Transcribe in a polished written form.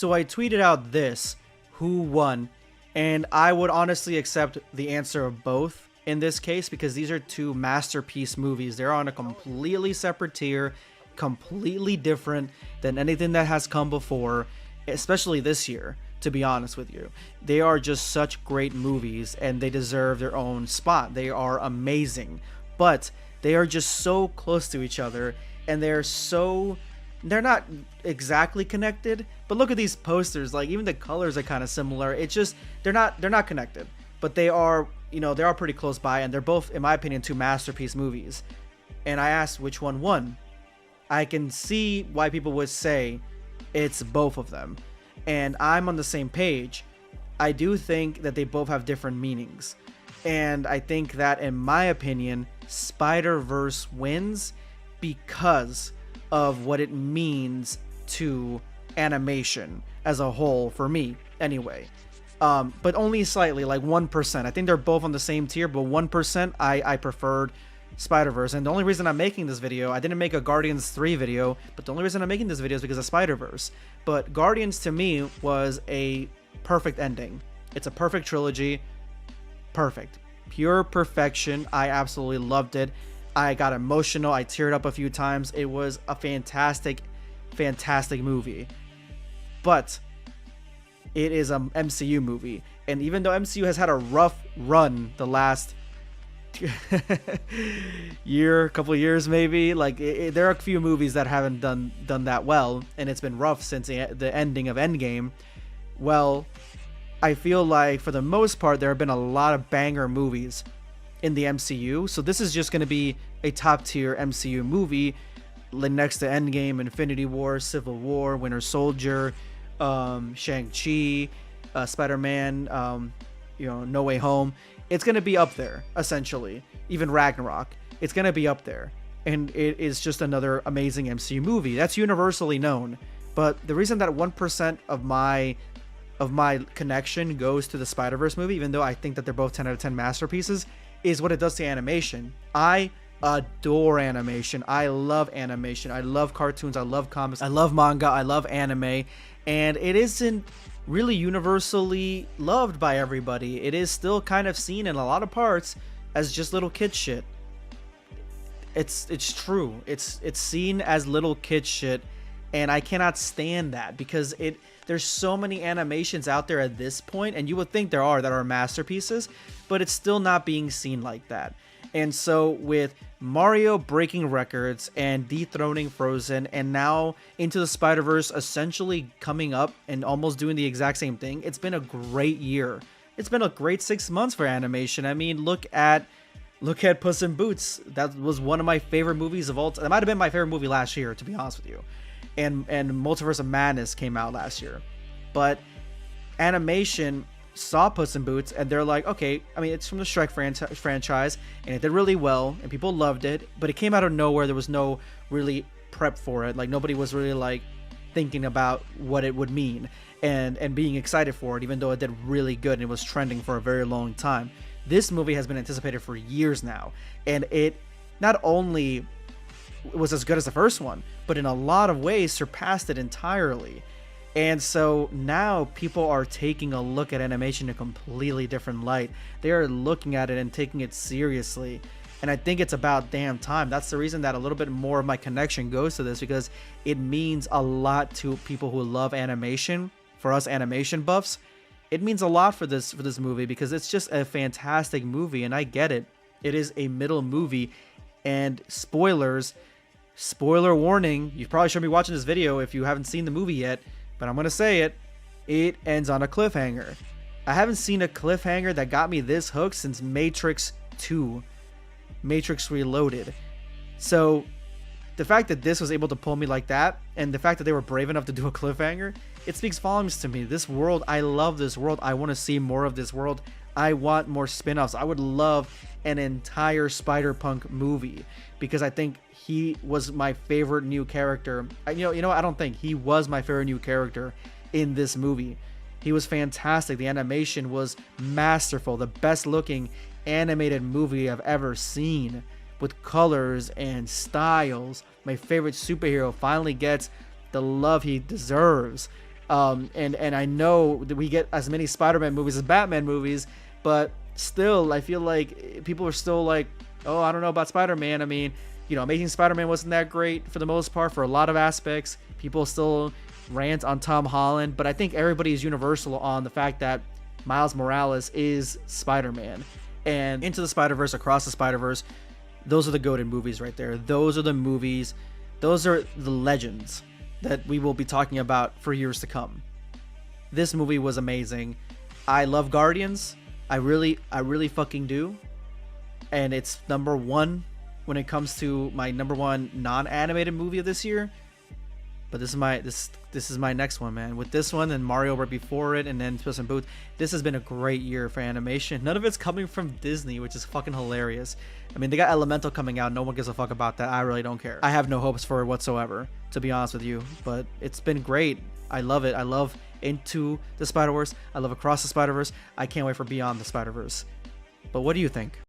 So I tweeted out this, who won, and I would honestly accept the answer of both in this case because these are two masterpiece movies. They're on a completely separate tier, completely different than anything that has come before, especially this year, to be honest with you. They are just such great movies and they deserve their own spot. They are amazing, but they are just so close to each other and they're not exactly connected, but look at these posters, like even the colors are kind of similar. It's just they're not connected, but they are, they are pretty close by, and they're both, in my opinion, two masterpiece movies. And I asked which one won. I can see why people would say it's both of them, and I'm on the same page. I do think that they both have different meanings, and I think that, in my opinion, Spider-Verse wins because of what it means to animation as a whole, for me anyway. But only slightly, like 1%. I think they're both on the same tier, but 1% I preferred Spider-Verse. And the only reason I'm making this video, I didn't make a Guardians 3 video, but the only reason I'm making this video is because of Spider-Verse. But Guardians to me was a perfect ending. It's a perfect trilogy. Perfect. Pure perfection. I absolutely loved it. I got emotional. I teared up a few times. It was a fantastic, fantastic movie. Couple is an MCU movie. And even though MCU has had a rough run the last couple years maybe, like there are a few movies that haven't done that well, and it's been rough since the ending of Endgame. Well, I feel like for the most part there have been a lot of banger movies in the MCU, so this is just going to be a top tier MCU movie next to Endgame, Infinity War, Civil War, Winter Soldier, Shang-Chi, Spider-Man, No Way Home. It's going to be up there, essentially. Even Ragnarok, it's going to be up there, and it is just another amazing MCU movie that's universally known. But the reason that 1% of my connection goes to the Spider-Verse movie, even though I think that they're both 10 out of 10 masterpieces, is what it does to animation. I adore animation. I love animation. I love cartoons. I love comics. I love manga. I love anime. And it isn't really universally loved by everybody. It is still kind of seen in a lot of parts as just little kid shit. It's true. It's seen as little kid shit, and I cannot stand that because there's so many animations out there at this point, and you would think there are that are masterpieces, but it's still not being seen like that. And so with Mario breaking records and dethroning Frozen, and now Into the Spider-Verse essentially coming up and almost doing the exact same thing, it's been a great year. It's been a great 6 months for animation. I mean, look at Puss in Boots. That was one of my favorite movies of all time. That might have been my favorite movie last year, to be honest with you. And Multiverse of Madness came out last year. But animation saw Puss in Boots, and they're like, okay, I mean, it's from the Shrek franchise, and it did really well, and people loved it, but it came out of nowhere. There was no really prep for it. Like, nobody was really, like, thinking about what it would mean and being excited for it, even though it did really good and it was trending for a very long time. This movie has been anticipated for years now, and it not only was as good as the first one, but in a lot of ways surpassed it entirely. And so now people are taking a look at animation in a completely different light. They are looking at it and taking it seriously. And I think it's about damn time. That's the reason that a little bit more of my connection goes to this, because it means a lot to people who love animation. For us animation buffs, it means a lot for this movie, because it's just a fantastic movie, and I get it. It is a middle movie, and spoiler warning, you probably shouldn't be watching this video if you haven't seen the movie yet. But I'm going to say it ends on a cliffhanger. I haven't seen a cliffhanger that got me this hooked since Matrix 2. Matrix Reloaded. So the fact that this was able to pull me like that, and the fact that they were brave enough to do a cliffhanger, it speaks volumes to me. This world, I love this world. I want to see more of this world. I want more spin-offs. I would love an entire Spider-Punk movie, because I think he was my favorite new character. You know, I don't think he was my favorite new character in this movie. He was fantastic. The animation was masterful. The best looking animated movie I've ever seen, with colors and styles. My favorite superhero finally gets the love he deserves. And I know that we get as many Spider-Man movies as Batman movies, but still, I feel like people are still like, oh, I don't know about Spider-Man. I mean, Amazing Spider-Man wasn't that great for the most part for a lot of aspects. People still rant on Tom Holland, but I think everybody is universal on the fact that Miles Morales is Spider-Man. And Into the Spider-Verse, Across the Spider-Verse, those are the goated movies right there. Those are the movies, those are the legends that we will be talking about for years to come. This movie was amazing. I love Guardians. I really fucking do. And it's number one when it comes to my number one non-animated movie of this year. But this is my next one, man. With this one and Mario right before it, and then Puss in Boots, this has been a great year for animation. None of it's coming from Disney, which is fucking hilarious. I mean, they got Elemental coming out. No one gives a fuck about that. I really don't care. I have no hopes for it whatsoever, to be honest with you. But it's been great. I love it. I love Into the Spider-Verse. I love Across the Spider-Verse. I can't wait for Beyond the Spider-Verse. But what do you think?